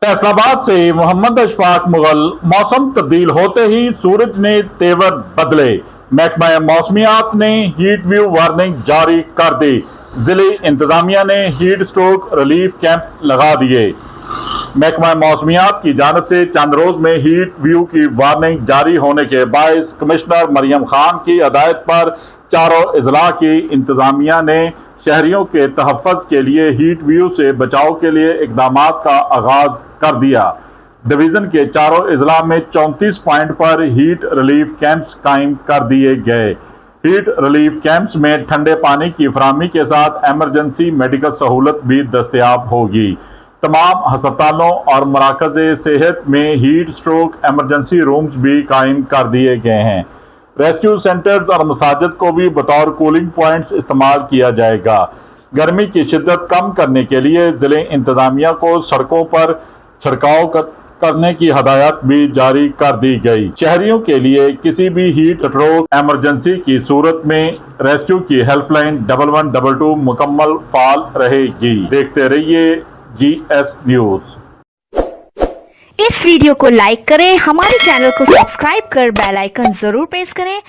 फैसलाबाद से मोहम्मद अशफाक मुगल। मौसम तब्दील होते ही सूरज ने तेवर बदले। महकमा मौसमियात ने हीट व्यू वार्निंग जारी कर दी। जिले इंतजामिया ने हीट स्ट्रोक रिलीफ कैंप लगा दिए। महकमा मौसमियात की जानब से चंद रोज में हीट व्यू की वार्निंग जारी होने के बायस कमिश्नर मरियम खान की हदायत पर चारों अजला की इंतजामिया ने शहरियों के तहफ़्फ़ुज़ के लिए हीट व्यू से बचाव के लिए इक़दामात का आगाज कर दिया। डिवीज़न के चारों अजला में 34 पॉइंट पर हीट रिलीफ कैंप्स कायम कर दिए गए। हीट रिलीफ कैंप्स में ठंडे पानी की फराहमी के साथ एमरजेंसी मेडिकल सहूलत भी दस्तयाब होगी। तमाम हस्पतालों और मराकज़ सेहत में हीट स्ट्रोक एमरजेंसी रूम्स भी कायम कर दिए गए हैं। रेस्क्यू सेंटर्स और मसाजिद को भी बतौर कूलिंग पॉइंट्स इस्तेमाल किया जाएगा। गर्मी की शिद्दत कम करने के लिए ज़िले इंतजामिया को सड़कों पर छिड़काव करने की हदायत भी जारी कर दी गई। शहरियों के लिए किसी भी हीट स्ट्रोक एमरजेंसी की सूरत में रेस्क्यू की हेल्पलाइन 1122 मुकम्मल फाल रहेगी। देखते रहिए GS न्यूज़। इस वीडियो को लाइक करें, हमारे चैनल को सब्सक्राइब कर बेल आइकन जरूर प्रेस करें